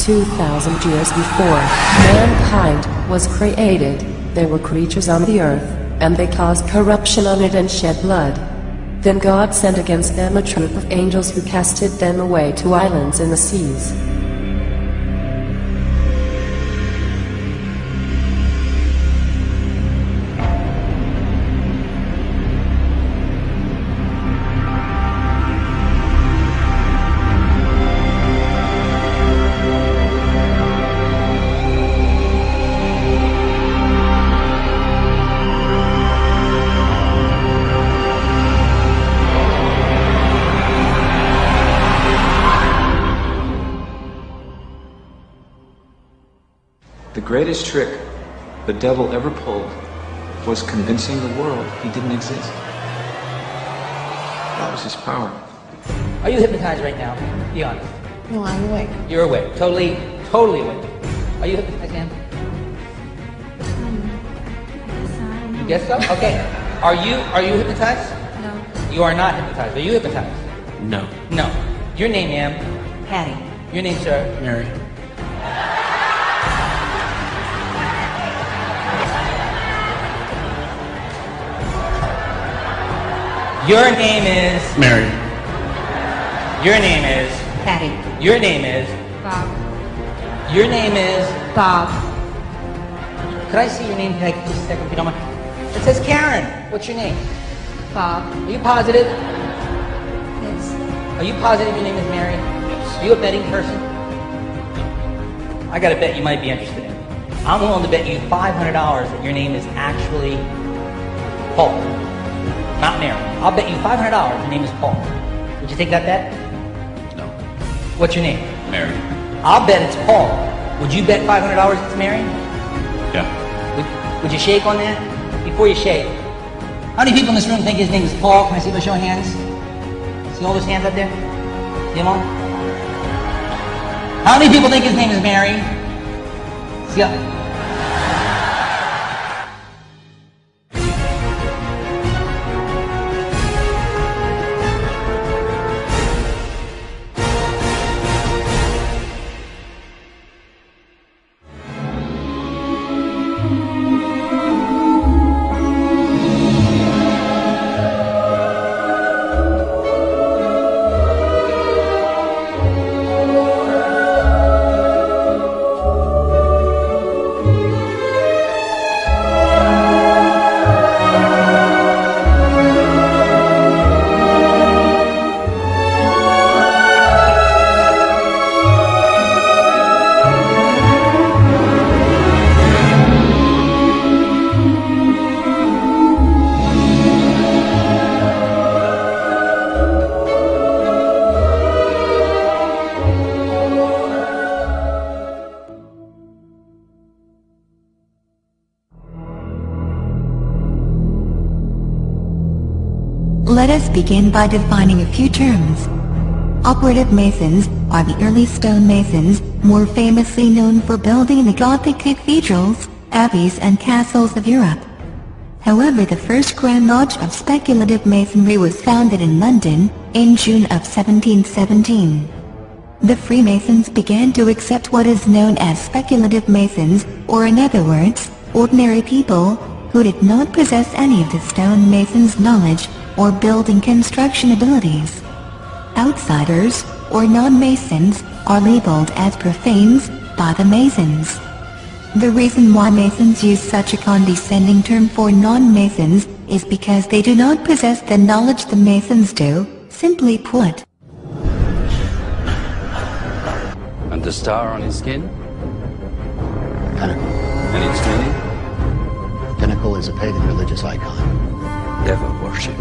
2,000 years before mankind was created, there were creatures on the earth, and they caused corruption on it and shed blood. Then God sent against them a troop of angels who casted them away to islands in the seas. The greatest trick the devil ever pulled was convincing the world he didn't exist. That was his power. Are you hypnotized right now? Be honest. No, I'm awake. You're awake. Totally awake. Are you hypnotized, ma'am? You guess so? Okay. Are you hypnotized? No. You are not hypnotized. Are you hypnotized? No. No. Your name, ma'am? Patty. Your name, sir? Mary. Your name is... Mary. Your name is... Patty. Your name is... Bob. Your name is... Bob. Could I see your name tag just a second, if you don't mind? It says Karen. What's your name? Bob. Are you positive? Yes. Are you positive your name is Mary? Yes. Are you a betting person? I got a bet you might be interested in. I'm willing to bet you $500 that your name is actually Paul, not Mary. I'll bet you $500 your name is Paul. Would you take that bet? No. What's your name? Mary. I'll bet it's Paul. Would you bet $500 it's Mary? Yeah. Would you shake on that? Before you shake. How many people in this room think his name is Paul? Can I see by show of hands? See all those hands up there? See them all? How many people think his name is Mary? See up. Let us begin by defining a few terms. Operative Masons are the early stonemasons, more famously known for building the Gothic cathedrals, abbeys and castles of Europe. However, the first Grand Lodge of speculative masonry was founded in London, in June of 1717. The Freemasons began to accept what is known as speculative masons, or in other words, ordinary people, who did not possess any of the stonemasons' knowledge, or building construction abilities. Outsiders, or non-Masons, are labeled as profanes by the Masons. The reason why Masons use such a condescending term for non-Masons is because they do not possess the knowledge the Masons do, simply put. And the star on his skin? Pinnacle. And its meaning? The pinnacle is a pagan religious icon. Devil worship.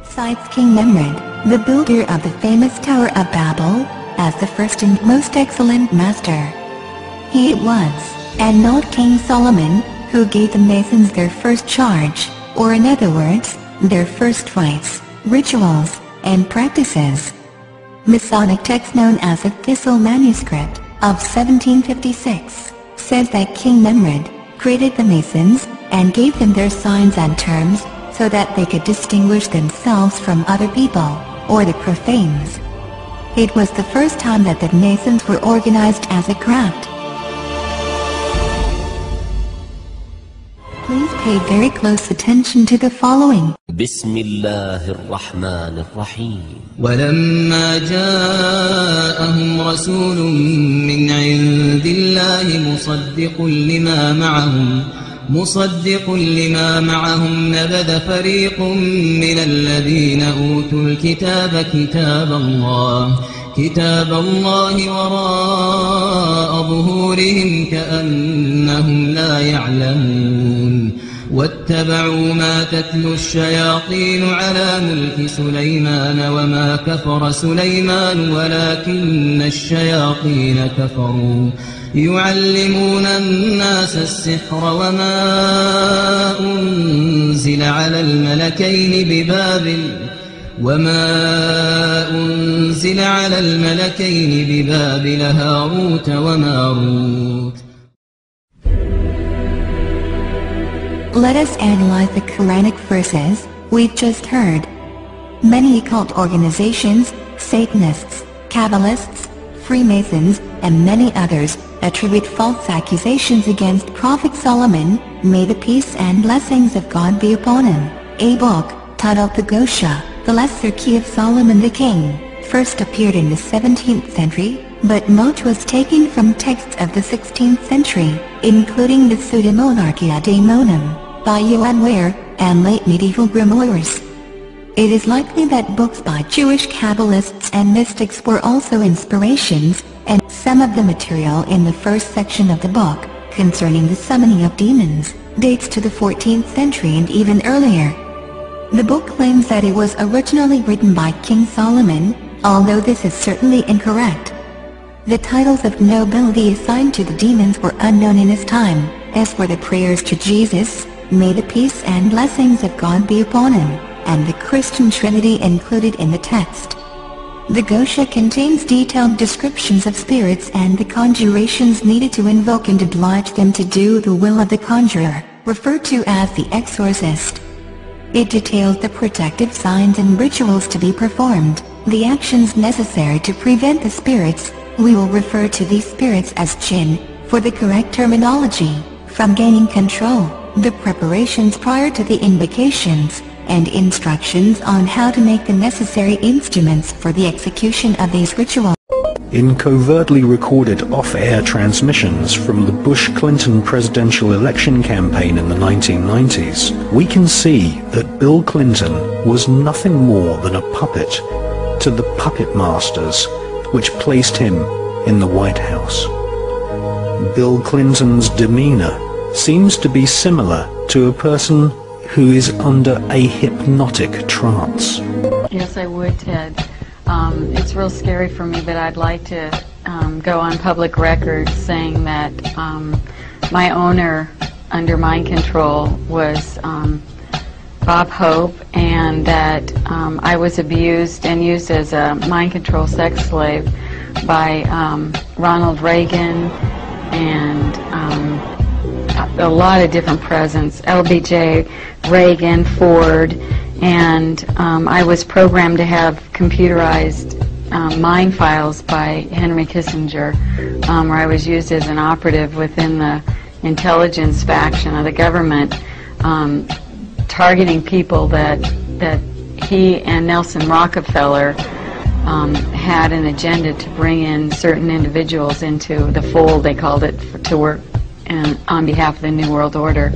Cites King Nimrod, the builder of the famous Tower of Babel, as the first and most excellent master. He it was, and not King Solomon, who gave the Masons their first charge, or in other words, their first rites, rituals, and practices. Masonic text known as the Thistle manuscript, of 1756 says that King Nimrod created the Masons and gave them their signs and terms so that they could distinguish themselves from other people, or the profanes. It was the first time that the Masons were organized as a craft. Please pay very close attention to the following. بسم الله الرحمن الرحيم. ولما جاءهم رسول من عند الله مصدق لما معهم نبذ فريق من الذين أوتوا الكتاب كتاب الله وراء ظهورهم كأنهم لا يعلمون واتبعوا ما تتلو الشياطين على ملك سليمان وما كفر سليمان ولكن الشياطين كفروا يعلمون الناس السحر وما أنزل على الملكين ببابل هاروت وماروت. Let us analyze the Quranic verses we've just heard. Many occult organizations, Satanists, Kabbalists, Freemasons, and many others attribute false accusations against Prophet Solomon, may the peace and blessings of God be upon him. A book, titled the Gosha, the Lesser Key of Solomon the King, first appeared in the 17th century, but much was taken from texts of the 16th century, including the Pseudemonarchia Daemonum, by Johann Weyer, and late medieval grimoires. It is likely that books by Jewish Kabbalists and mystics were also inspirations, and some of the material in the first section of the book, concerning the summoning of demons, dates to the 14th century and even earlier. The book claims that it was originally written by King Solomon, although this is certainly incorrect. The titles of nobility assigned to the demons were unknown in his time, as were the prayers to Jesus, may the peace and blessings of God be upon him, and the Christian Trinity included in the text. The Gosha contains detailed descriptions of spirits and the conjurations needed to invoke and oblige them to do the will of the conjurer, referred to as the exorcist. It details the protective signs and rituals to be performed, the actions necessary to prevent the spirits, we will refer to these spirits as jinn, for the correct terminology, from gaining control, the preparations prior to the invocations, and instructions on how to make the necessary instruments for the execution of these rituals. In covertly recorded off-air transmissions from the Bush-Clinton presidential election campaign in the 1990s, we can see that Bill Clinton was nothing more than a puppet to the puppet masters which placed him in the White House. Bill Clinton's demeanor seems to be similar to a person who is under a hypnotic trance. Yes, I would, Ted. It's real scary for me, but I'd like to go on public record saying that my owner under mind control was Bob Hope, and that I was abused and used as a mind control sex slave by Ronald Reagan and a lot of different presidents, LBJ, Reagan, Ford, and I was programmed to have computerized mind files by Henry Kissinger, where I was used as an operative within the intelligence faction of the government, targeting people that he and Nelson Rockefeller had an agenda to bring in certain individuals into the fold, they called it, to work on behalf of the New World Order.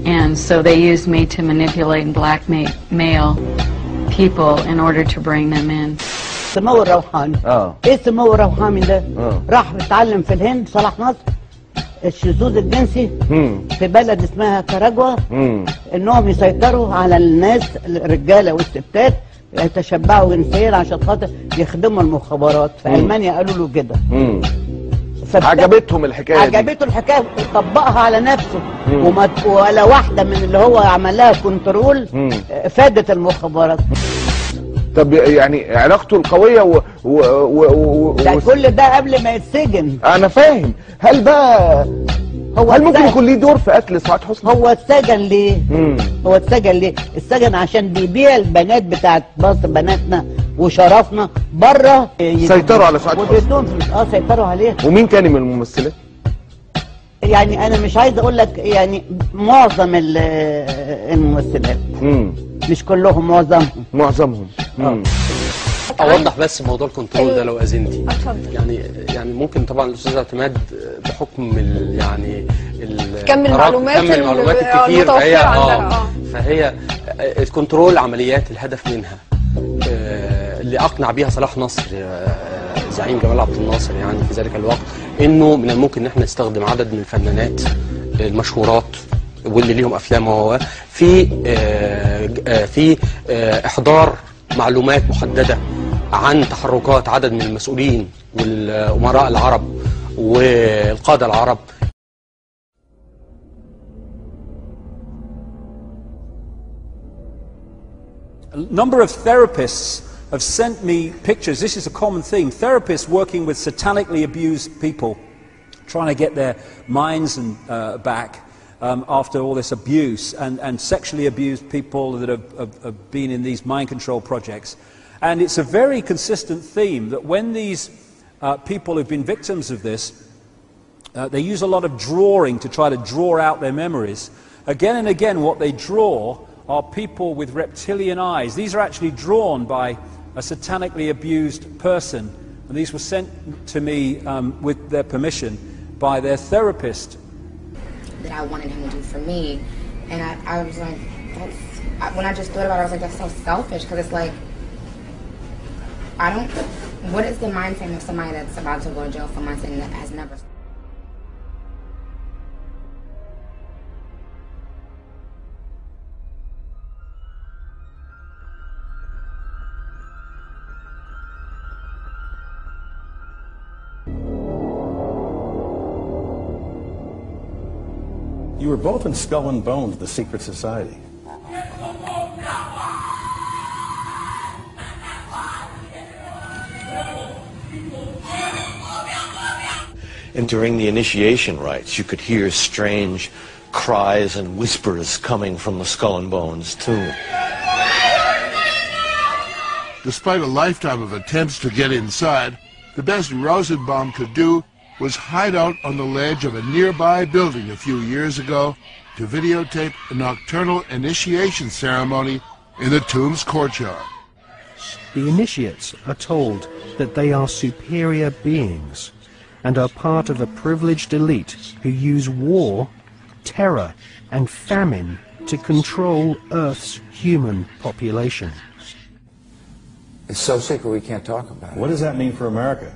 And so they used me to manipulate and blackmail people in order to bring them in. سمو الروحاني. ايه سمو الروحاني ده؟ راح اتعلم في الهند صلاح نصر الشذوذ الجنسي في بلد اسمها كاراجوا، انهم يسيطروا على الناس الرجاله والستات يتشبعوا جنسيا عشان خاطر يخدموا المخابرات. في المانيا قالوا له كده. عجبتهم الحكايه دي، عجبته الحكايه، طبقها على نفسه، ولا واحده من اللي هو عملها كنترول فادت المخابرات. طب يعني علاقته القويه ده كل ده قبل ما يتسجن. انا فاهم. هل بقى هل ممكن يكون ليه دور في قتل سعاد حسني؟ هو اتسجن ليه؟ هو اتسجن ليه؟ اتسجن عشان بيبيع البنات بتاعت مصر، بناتنا وشرفنا بره. سيطروا على سعاد حسني. سيطروا عليها. ومين تاني من الممثلات؟ يعني انا مش عايز اقول لك يعني معظم الممثلات. مش كلهم، معظمهم. اوضح بس موضوع الكنترول ده لو اذنتي. يعني ممكن طبعا الاستاذ اعتماد بحكم كم المعلومات الكتير فهي الكنترول عمليات الهدف منها اللي اقنع بيها صلاح نصر زعيم جمال عبد الناصر يعني في ذلك الوقت، انه من الممكن ان احنا نستخدم عدد من الفنانات المشهورات واللي ليهم افلام في احضار معلومات محدده عن تحركات عدد من المسؤولين والامراء العرب والقاده العرب. A number of therapists have sent me pictures. This is a common theme. Therapists working with satanically abused people, trying to get their minds back after all this abuse, and sexually abused people that have been in these mind control projects. And it's a very consistent theme that when these people who've been victims of this, they use a lot of drawing to try to draw out their memories. Again and again what they draw are people with reptilian eyes. These are actually drawn by a satanically abused person, and these were sent to me with their permission by their therapist. That I wanted him to do for me, and I was like, when I just thought about it, I was like, that's so selfish, because it's like, what is the mindset of somebody that's about to go to jail for something that has never... You were both in Skull and Bones, the secret society. And during the initiation rites, you could hear strange cries and whispers coming from the Skull and Bones tomb. Despite a lifetime of attempts to get inside, the best Rosenbaum could do was hide out on the ledge of a nearby building a few years ago to videotape a nocturnal initiation ceremony in the tomb's courtyard. The initiates are told that they are superior beings and are part of a privileged elite who use war, terror and famine to control Earth's human population. It's so sacred we can't talk about it. What does that mean for America?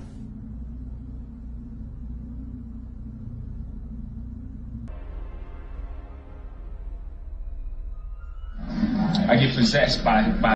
I get possessed by